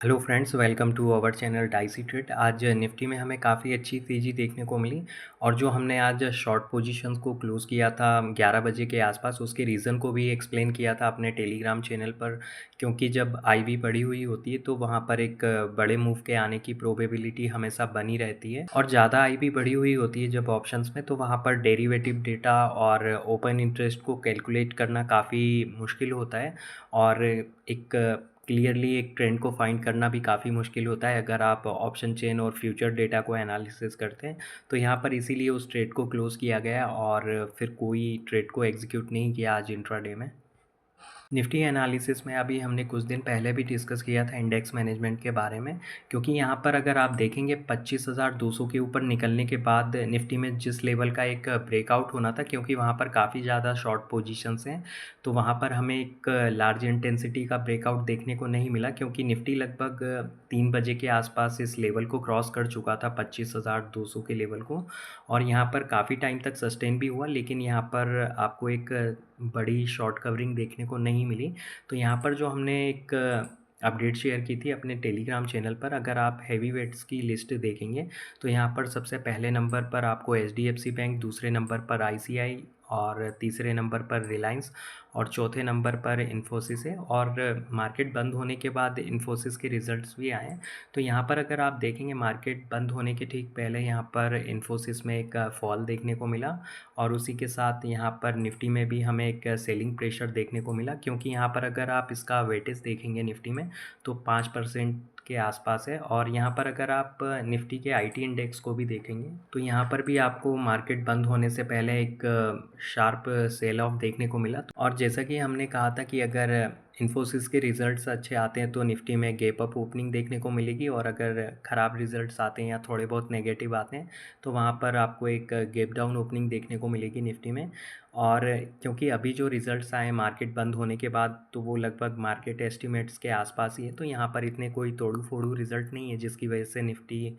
Hello friends, welcome to our channel dicey trade. आज Nifty में हमें काफ़ी अच्छी तेज़ी देखने को मिली और जो हमने आज शॉर्ट पोजीशंस को क्लोज़ किया था 11 बजे के आसपास, उसके रीज़न को भी एक्सप्लेन किया था अपने टेलीग्राम चैनल पर। क्योंकि जब आईवी बढ़ी हुई होती है तो वहाँ पर एक बड़े मूव के आने की प्रोबेबिलिटी हमेशा बनी रहती है और ज़्यादा आईवी बढ़ी हुई होती है जब ऑप्शंस में, तो वहाँ पर डेरिवेटिव डेटा और ओपन इंटरेस्ट को कैलकुलेट करना काफ़ी मुश्किल होता है और एक क्लियरली एक ट्रेंड को फाइंड करना भी काफ़ी मुश्किल होता है अगर आप ऑप्शन चेन और फ्यूचर डेटा को एनालिसिस करते हैं। तो यहाँ पर इसीलिए उस ट्रेड को क्लोज़ किया गया और फिर कोई ट्रेड को एग्जीक्यूट नहीं किया आज इंट्राडे में। निफ्टी एनालिसिस में अभी हमने कुछ दिन पहले भी डिस्कस किया था इंडेक्स मैनेजमेंट के बारे में, क्योंकि यहाँ पर अगर आप देखेंगे 25,200 के ऊपर निकलने के बाद निफ्टी में जिस लेवल का एक ब्रेकआउट होना था, क्योंकि वहाँ पर काफ़ी ज़्यादा शॉर्ट पोजीशंस हैं, तो वहाँ पर हमें एक लार्ज इंटेंसिटी का ब्रेकआउट देखने को नहीं मिला, क्योंकि निफ्टी लगभग 3 बजे के आसपास इस लेवल को क्रॉस कर चुका था 25,200 के लेवल को और यहाँ पर काफ़ी टाइम तक सस्टेन भी हुआ, लेकिन यहाँ पर आपको एक बड़ी शॉर्ट कवरिंग देखने को नहीं मिली। तो यहाँ पर जो हमने एक अपडेट शेयर की थी अपने टेलीग्राम चैनल पर, अगर आप हेवी वेट्स की लिस्ट देखेंगे तो यहाँ पर सबसे पहले नंबर पर आपको एचडीएफसी बैंक, दूसरे नंबर पर आईसीआई और तीसरे नंबर पर रिलायंस और चौथे नंबर पर इन्फोसिस है। और मार्केट बंद होने के बाद इन्फोसिस के रिजल्ट्स भी आए हैं। तो यहाँ पर अगर आप देखेंगे मार्केट बंद होने के ठीक पहले यहाँ पर इन्फोसिस में एक फॉल देखने को मिला और उसी के साथ यहाँ पर निफ्टी में भी हमें एक सेलिंग प्रेशर देखने को मिला, क्योंकि यहाँ पर अगर आप इसका वेटेज देखेंगे निफ्टी में तो 5% के आसपास है। और यहाँ पर अगर आप निफ्टी के आईटी इंडेक्स को भी देखेंगे तो यहाँ पर भी आपको मार्केट बंद होने से पहले एक शार्प सेल ऑफ देखने को मिला। और जैसा कि हमने कहा था कि अगर इन्फोसिस के रिजल्ट्स अच्छे आते हैं तो निफ्टी में गैप अप ओपनिंग देखने को मिलेगी और अगर ख़राब रिजल्ट्स आते हैं या थोड़े बहुत नेगेटिव आते हैं तो वहाँ पर आपको एक गैप डाउन ओपनिंग देखने को मिलेगी निफ्टी में। और क्योंकि अभी जो रिज़ल्ट्स आए मार्केट बंद होने के बाद तो वो लगभग मार्केट एस्टिमेट्स के आसपास ही है, तो यहाँ पर इतने कोई तोड़ू फोड़ू रिज़ल्ट नहीं है जिसकी वजह से निफ्टी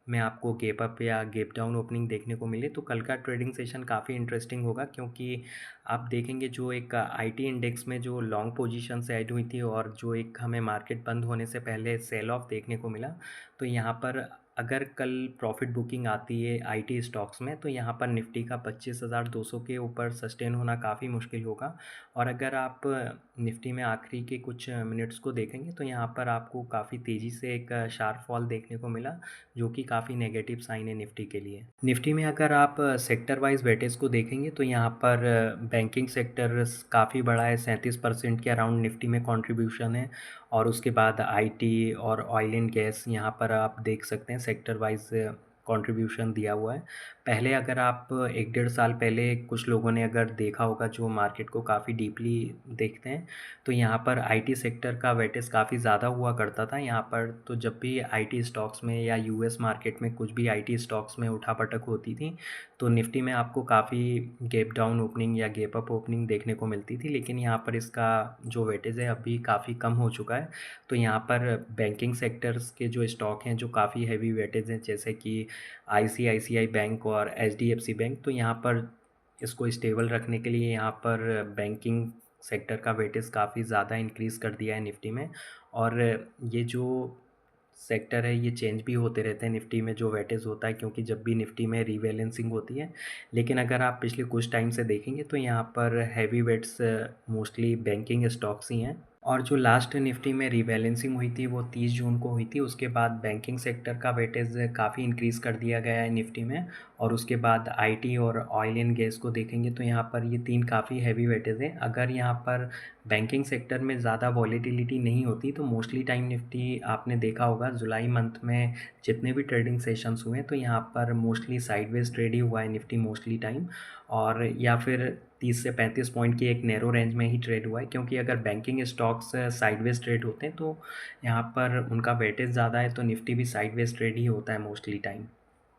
में आपको गैप अप या गैप डाउन ओपनिंग देखने को मिले। तो कल का ट्रेडिंग सेशन काफ़ी इंटरेस्टिंग होगा, क्योंकि आप देखेंगे जो एक आईटी इंडेक्स में जो लॉन्ग पोजीशंस ऐड हुई थी और जो एक हमें मार्केट बंद होने से पहले सेल ऑफ देखने को मिला, तो यहाँ पर अगर कल प्रॉफिट बुकिंग आती है आईटी स्टॉक्स में तो यहाँ पर निफ्टी का 25,200 के ऊपर सस्टेन होना काफ़ी मुश्किल होगा। और अगर आप निफ्टी में आखिरी के कुछ मिनट्स को देखेंगे तो यहाँ पर आपको काफ़ी तेज़ी से एक शार्प फॉल देखने को मिला, जो कि काफ़ी नेगेटिव साइन है निफ्टी के लिए। निफ्टी में अगर आप सेक्टर वाइज वेटेज को देखेंगे तो यहाँ पर बैंकिंग सेक्टर काफ़ी बड़ा है, 37% के अराउंड निफ्टी में कंट्रीब्यूशन है। और उसके बाद आईटी और ऑयल एंड गैस यहाँ पर आप देख सकते हैं सेक्टर वाइज कंट्रीब्यूशन दिया हुआ है। पहले अगर आप 1 डेढ़ साल पहले कुछ लोगों ने अगर देखा होगा जो मार्केट को काफ़ी डीपली देखते हैं, तो यहाँ पर आईटी सेक्टर का वेटेज काफ़ी ज़्यादा हुआ करता था यहाँ पर। तो जब भी आईटी स्टॉक्स में या यूएस मार्केट में कुछ भी आईटी स्टॉक्स में उठापटक होती थी तो निफ्टी में आपको काफ़ी गैप डाउन ओपनिंग या गैप अप ओपनिंग देखने को मिलती थी, लेकिन यहाँ पर इसका जो वेटेज है अभी काफ़ी कम हो चुका है। तो यहाँ पर बैंकिंग सेक्टर्स के जो स्टॉक हैं जो काफ़ी हैवी वेटेज हैं, जैसे कि आईसीआईसीआई बैंक और एचडीएफसी बैंक, तो यहाँ पर इसको स्टेबल रखने के लिए यहाँ पर बैंकिंग सेक्टर का वेटेज काफ़ी ज़्यादा इंक्रीज़ कर दिया है निफ्टी में। और ये जो सेक्टर है ये चेंज भी होते रहते हैं निफ्टी में जो वेटेज होता है, क्योंकि जब भी निफ्टी में रीबैलेंसिंग होती है। लेकिन अगर आप पिछले कुछ टाइम से देखेंगे तो यहाँ पर heavy weights mostly banking stocks ही हैं। और जो लास्ट निफ्टी में रीबैलेंसिंग हुई थी वो 30 जून को हुई थी, उसके बाद बैंकिंग सेक्टर का वेटेज काफ़ी इंक्रीज़ कर दिया गया है निफ्टी में। और उसके बाद आईटी और ऑयल एंड गैस को देखेंगे तो यहाँ पर ये तीन काफ़ी हैवी वेटेज हैं। अगर यहाँ पर बैंकिंग सेक्टर में ज़्यादा वॉलेटिलिटी नहीं होती तो मोस्टली टाइम निफ्टी आपने देखा होगा जुलाई मंथ में जितने भी ट्रेडिंग सेशंस हुए तो यहाँ पर मोस्टली साइडवेज ट्रेड ही हुआ है निफ्टी मोस्टली टाइम। और या फिर 30 से 35 पॉइंट की एक नैरो रेंज में ही ट्रेड हुआ है, क्योंकि अगर बैंकिंग स्टॉक्स साइडवेज ट्रेड होते हैं तो यहाँ पर उनका वेटेज ज़्यादा है, तो निफ्टी भी साइडवेज ट्रेड ही होता है मोस्टली टाइम।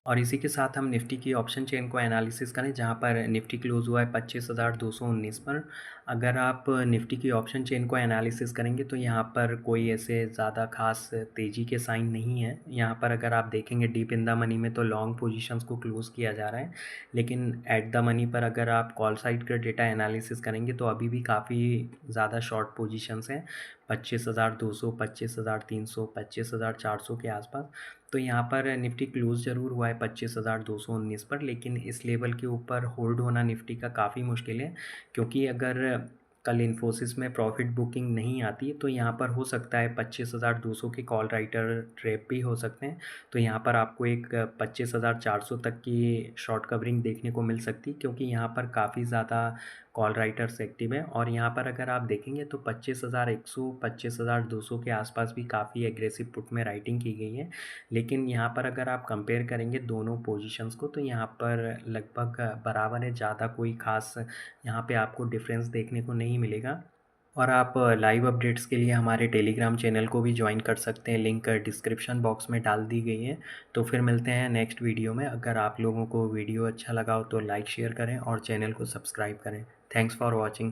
और इसी के साथ हम निफ्टी की ऑप्शन चेन को एनालिसिस करें, जहाँ पर निफ्टी क्लोज हुआ है 25,219 पर। अगर आप निफ्टी की ऑप्शन चेन को एनालिसिस करेंगे तो यहाँ पर कोई ऐसे ज़्यादा खास तेज़ी के साइन नहीं है। यहाँ पर अगर आप देखेंगे डीप इन द मनी में तो लॉन्ग पोजीशंस को क्लोज़ किया जा रहा है, लेकिन एट द मनी पर अगर आप कॉल साइड का डेटा एनालिसिस करेंगे तो अभी भी काफ़ी ज़्यादा शॉर्ट पोजीशंस हैं, 25,200, 25,300, 25,400 के आसपास। तो यहाँ पर निफ्टी क्लोज़ ज़रूर हुआ है 25,219 पर, लेकिन इस लेवल के ऊपर होल्ड होना निफ्टी का काफ़ी मुश्किल है, क्योंकि अगर कल इन्फोसिस में प्रॉफिट बुकिंग नहीं आती तो यहाँ पर हो सकता है 25,200 के कॉल राइटर ट्रैप भी हो सकते हैं। तो यहाँ पर आपको एक 25,400 तक की शॉर्ट कवरिंग देखने को मिल सकती है, क्योंकि यहाँ पर काफ़ी ज़्यादा कॉल राइटर्स एक्टिव हैं। और यहाँ पर अगर आप देखेंगे तो 25,100, 25,200 के आसपास भी काफ़ी एग्रेसिव पुट में राइटिंग की गई है। लेकिन यहाँ पर अगर आप कंपेयर करेंगे दोनों पोजीशंस को तो यहाँ पर लगभग बराबर है, ज़्यादा कोई ख़ास यहाँ पे आपको डिफरेंस देखने को नहीं मिलेगा। और आप लाइव अपडेट्स के लिए हमारे टेलीग्राम चैनल को भी ज्वाइन कर सकते हैं, लिंक डिस्क्रिप्शन बॉक्स में डाल दी गई है। तो फिर मिलते हैं नेक्स्ट वीडियो में। अगर आप लोगों को वीडियो अच्छा लगा हो तो लाइक शेयर करें और चैनल को सब्सक्राइब करें। Thanks for watching.